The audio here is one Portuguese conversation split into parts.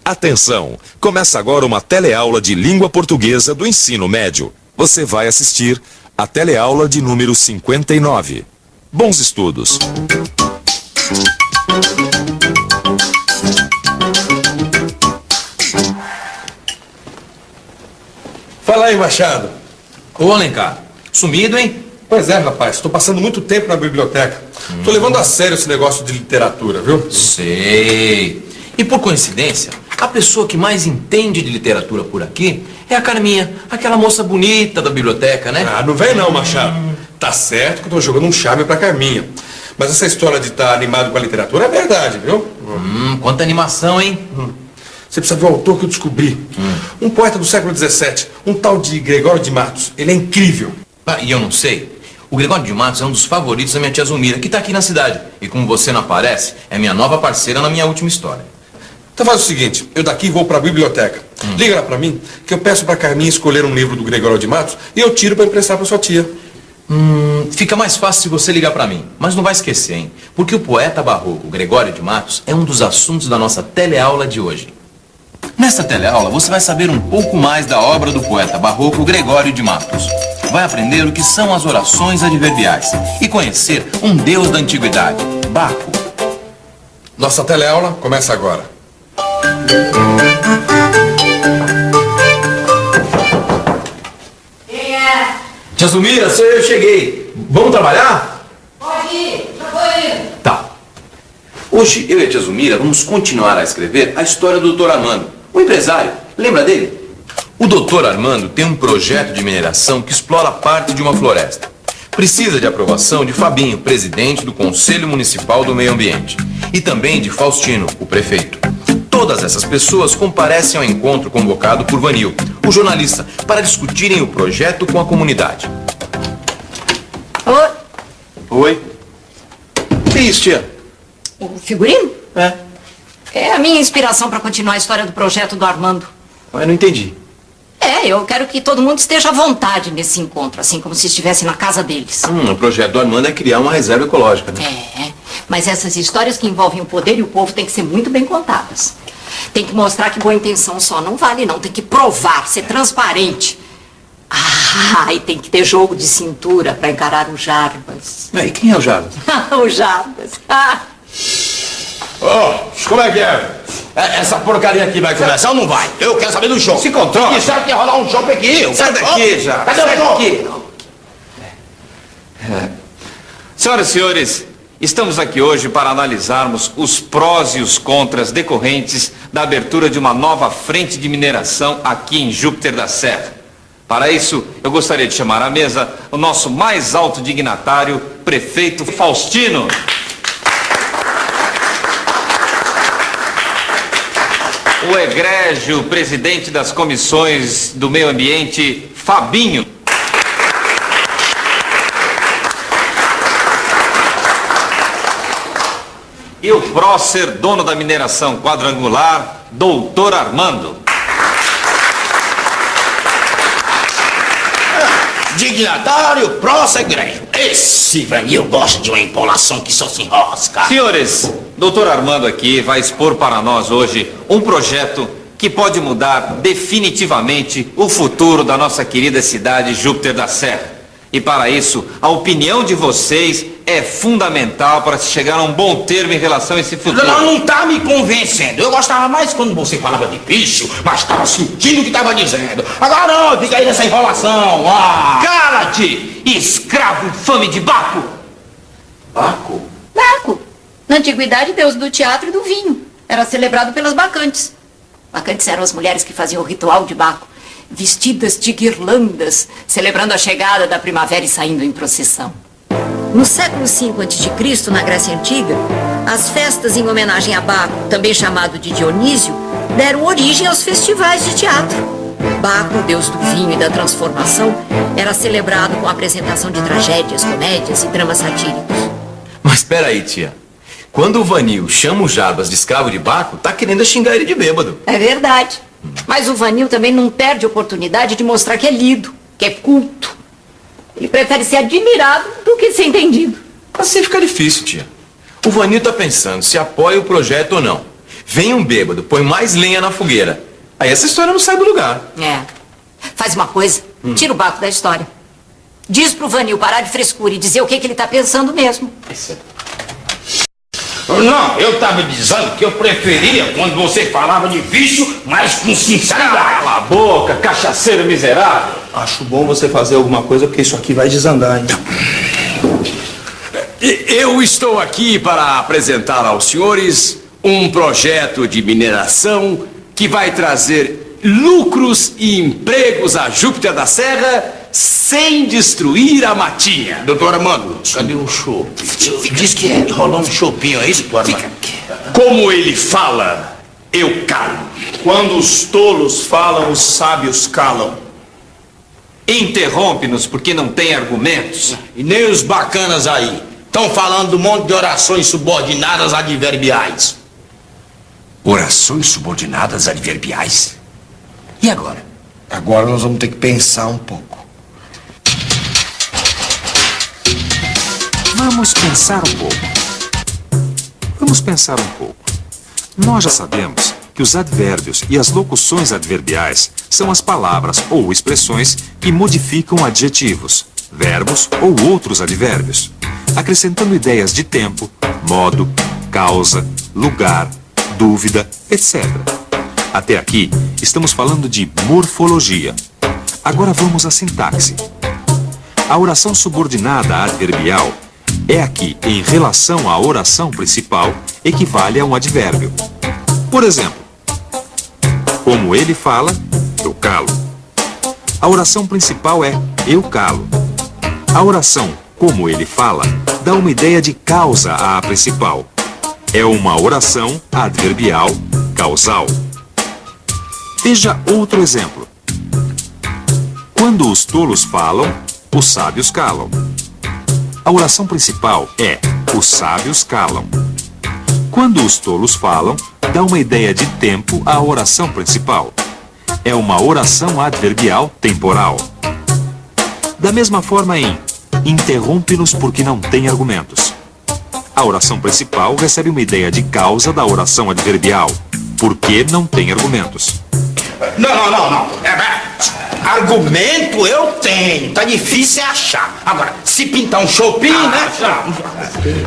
Atenção! Começa agora uma teleaula de língua portuguesa do ensino médio. Você vai assistir a teleaula de número 59. Bons estudos! Fala aí, Machado. Ô, Alencar, sumido, hein? Pois é, rapaz, tô passando muito tempo na biblioteca. Tô levando a sério esse negócio de literatura, viu? Sei. E por coincidência, a pessoa que mais entende de literatura por aqui é a Carminha, aquela moça bonita da biblioteca, né? Ah, não vem não, Machado. Tá certo que eu tô jogando um charme pra Carminha. Mas essa história de estar animado com a literatura é verdade, viu? Quanta animação, hein? Você precisa ver o autor que eu descobri. Um poeta do século XVII, um tal de Gregório de Matos. Ele é incrível. Ah, e eu não sei. O Gregório de Matos é um dos favoritos da minha tia Zulmira, que tá aqui na cidade. E como você não aparece, é minha nova parceira na minha última história. Então faz o seguinte, eu daqui vou pra biblioteca. Liga lá pra mim, que eu peço pra Carminha escolher um livro do Gregório de Matos e eu tiro pra emprestar pra sua tia. Fica mais fácil se você ligar pra mim. Mas não vai esquecer, hein? Porque o poeta barroco Gregório de Matos é um dos assuntos da nossa teleaula de hoje. Nesta teleaula, você vai saber um pouco mais da obra do poeta barroco Gregório de Matos. Vai aprender o que são as orações adverbiais e conhecer um deus da antiguidade, Baco. Nossa teleaula começa agora. Quem é? Tia Zulmira, sou eu, cheguei. Vamos trabalhar? Pode ir, já tô indo. Tá. Hoje, eu e a tia Zulmira vamos continuar a escrever a história do Dr. Armando, o empresário. Lembra dele? O Dr. Armando tem um projeto de mineração que explora parte de uma floresta. Precisa de aprovação de Fabinho, presidente do Conselho Municipal do Meio Ambiente, e também de Faustino, o prefeito. Todas essas pessoas comparecem ao encontro convocado por Vanil, o jornalista, para discutirem o projeto com a comunidade. Oi. Oi? Que isso, tia? O figurino? É. É a minha inspiração para continuar a história do projeto do Armando. Eu não entendi. Eu quero que todo mundo esteja à vontade nesse encontro, assim como se estivesse na casa deles. O projeto do Armando é criar uma reserva ecológica, né? Mas essas histórias que envolvem o poder e o povo têm que ser muito bem contadas. Tem que mostrar que boa intenção só não vale, não. Tem que provar, ser transparente. E tem que ter jogo de cintura para encarar o Jarbas. E quem é o Jarbas? O Jarbas. Como é que é? Essa porcaria aqui vai começar ou não vai? Eu quero saber do show. Se controla. Disseram que ia rolar um show aqui. Sai daqui, já. Cadê o show? Senhoras e senhores, estamos aqui hoje para analisarmos os prós e os contras decorrentes da abertura de uma nova frente de mineração aqui em Júpiter da Serra. Para isso, eu gostaria de chamar à mesa o nosso mais alto dignatário, prefeito Faustino. O egrégio presidente das comissões do meio ambiente, Fabinho. E o prócer dono da mineração quadrangular, Dr. Armando. Dignatário, próximo egrégio. Esse Vanil gosta de uma empolação que só se enrosca. Senhores, Dr. Armando aqui vai expor para nós hoje um projeto que pode mudar definitivamente o futuro da nossa querida cidade Júpiter da Serra. E para isso, a opinião de vocês é fundamental para se chegar a um bom termo em relação a esse futuro. Não tá me convencendo. Eu gostava mais quando você falava de bicho, mas estava sentindo o que estava dizendo. Agora não, fica aí nessa enrolação. Cala-te, escravo infame de Baco! Baco? Baco. Na antiguidade, deus do teatro e do vinho. Era celebrado pelas bacantes. Bacantes eram as mulheres que faziam o ritual de Baco, vestidas de guirlandas, celebrando a chegada da primavera e saindo em procissão. No século V a.C., na Grécia Antiga, as festas em homenagem a Baco, também chamado de Dionísio, deram origem aos festivais de teatro. Baco, deus do vinho e da transformação, era celebrado com a apresentação de tragédias, comédias e dramas satíricos. Mas espera aí, tia. Quando o Vanil chama o Jarbas de escravo de Baco, tá querendo xingar ele de bêbado. É verdade. Mas o Vanil também não perde a oportunidade de mostrar que é lido, que é culto. Ele prefere ser admirado do que ser entendido. Assim fica difícil, tia. O Vanil tá pensando se apoia o projeto ou não. Vem um bêbado, põe mais lenha na fogueira. Aí essa história não sai do lugar. É. Faz uma coisa, tira o Baco da história. Diz pro Vanil parar de frescura e dizer o que ele tá pensando mesmo. Não, eu tava dizendo que eu preferia quando você falava de bicho, mas com sinceridade. Cala a boca, cachaceiro miserável. Acho bom você fazer alguma coisa, porque isso aqui vai desandar, hein? Eu estou aqui para apresentar aos senhores um projeto de mineração que vai trazer lucros e empregos a Júpiter da Serra sem destruir a matinha. Doutor Armando, cadê o chopp? Diz que rolou um chopinho, é isso, doutor Armando? Como ele fala, eu calo. Quando os tolos falam, os sábios calam. Interrompe-nos porque não tem argumentos. E nem os bacanas aí. Estão falando do monte de orações subordinadas adverbiais. Orações subordinadas adverbiais. E agora? Agora nós vamos ter que pensar um pouco. Vamos pensar um pouco. Nós já sabemos que os advérbios e as locuções adverbiais são as palavras ou expressões que modificam adjetivos, verbos ou outros advérbios, acrescentando ideias de tempo, modo, causa, lugar, dúvida, etc. Até aqui, estamos falando de morfologia. Agora vamos à sintaxe. A oração subordinada adverbial é aqui, em relação à oração principal, equivale a um advérbio. Por exemplo, como ele fala, eu calo. A oração principal é eu calo. A oração como ele fala dá uma ideia de causa à principal. É uma oração adverbial causal. Veja outro exemplo. Quando os tolos falam, os sábios calam. A oração principal é os sábios calam. Quando os tolos falam, dá uma ideia de tempo à oração principal. É uma oração adverbial temporal. Da mesma forma em interrompe-nos porque não tem argumentos. A oração principal recebe uma ideia de causa da oração adverbial, porque não tem argumentos. Não. Argumento eu tenho, tá difícil achar. Agora, se pintar um chopinho, né?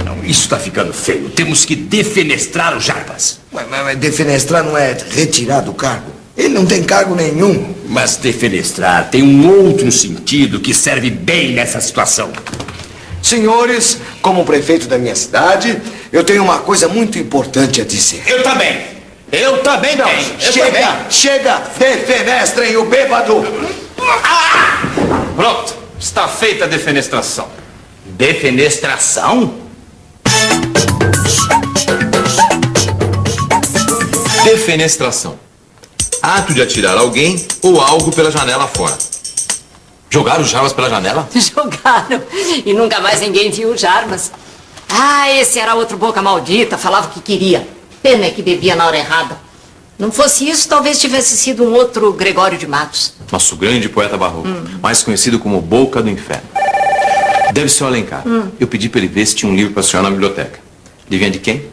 Não, isso está ficando feio. Temos que defenestrar o Jarbas. Mas defenestrar não é retirar do cargo? Ele não tem cargo nenhum. Mas defenestrar tem um outro sentido que serve bem nessa situação. Senhores, como prefeito da minha cidade, eu tenho uma coisa muito importante a dizer. Eu também tenho. Chega, defenestrem o bêbado. Pronto, está feita a defenestração. Defenestração? Defenestração. Ato de atirar alguém ou algo pela janela fora. Jogaram os Jarbas pela janela? Jogaram. E nunca mais ninguém viu o Jarbas. Esse era outro boca maldita, falava o que queria. Pena que bebia na hora errada. Não fosse isso, talvez tivesse sido um outro Gregório de Matos. Nosso grande poeta barroco, mais conhecido como Boca do Inferno. Deve ser o Alencar. Eu pedi para ele ver se tinha um livro para a senhora na biblioteca. Adivinha de quem?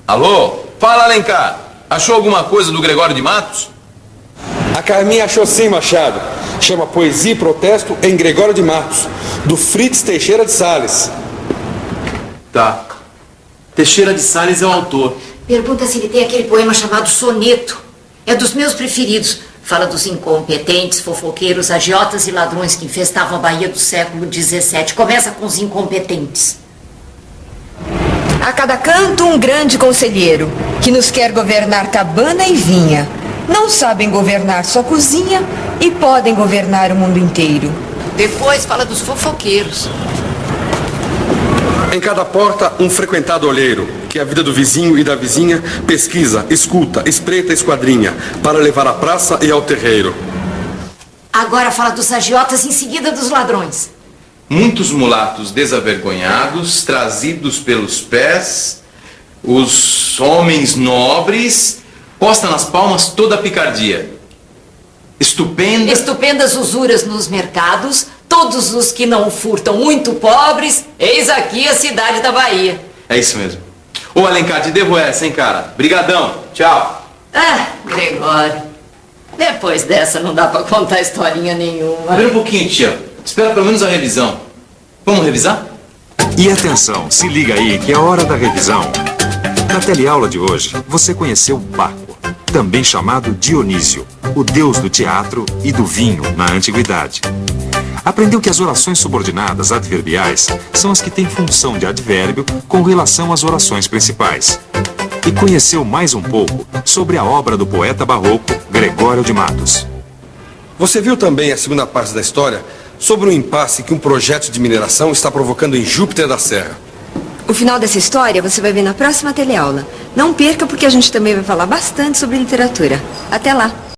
Alô? Fala, Alencar. Achou alguma coisa do Gregório de Matos? A Carminha achou sim, Machado. Chama Poesia e Protesto em Gregório de Matos, do Fritz Teixeira de Sales. Tá. Teixeira de Sales é o autor. Pergunta se ele tem aquele poema chamado Soneto. É dos meus preferidos. Fala dos incompetentes, fofoqueiros, agiotas e ladrões que infestavam a Bahia do século XVII. Começa com os incompetentes. A cada canto um grande conselheiro, que nos quer governar cabana e vinha. Não sabem governar sua cozinha e podem governar o mundo inteiro. Depois fala dos fofoqueiros. Em cada porta, um frequentado olheiro, que a vida do vizinho e da vizinha pesquisa, escuta, espreita, esquadrinha, para levar à praça e ao terreiro. Agora fala dos agiotas, em seguida dos ladrões. Muitos mulatos desavergonhados, trazidos pelos pés, os homens nobres, posta nas palmas toda a picardia. Estupendas usuras nos mercados, todos os que não furtam muito pobres, eis aqui a cidade da Bahia. É isso mesmo. Ô, Alencar, te devo essa, hein, cara? Brigadão. Tchau. Ah, Gregório. Depois dessa não dá pra contar historinha nenhuma. Espera um pouquinho, tia. Espera pelo menos a revisão. Vamos revisar? E atenção, se liga aí que é hora da revisão. Na teleaula de hoje, você conheceu Baco, também chamado Dionísio, o deus do teatro e do vinho na antiguidade. Aprendeu que as orações subordinadas adverbiais são as que têm função de advérbio com relação às orações principais. E conheceu mais um pouco sobre a obra do poeta barroco Gregório de Matos. Você viu também a segunda parte da história sobre o impasse que um projeto de mineração está provocando em Júpiter da Serra. O final dessa história você vai ver na próxima teleaula. Não perca, porque a gente também vai falar bastante sobre literatura. Até lá!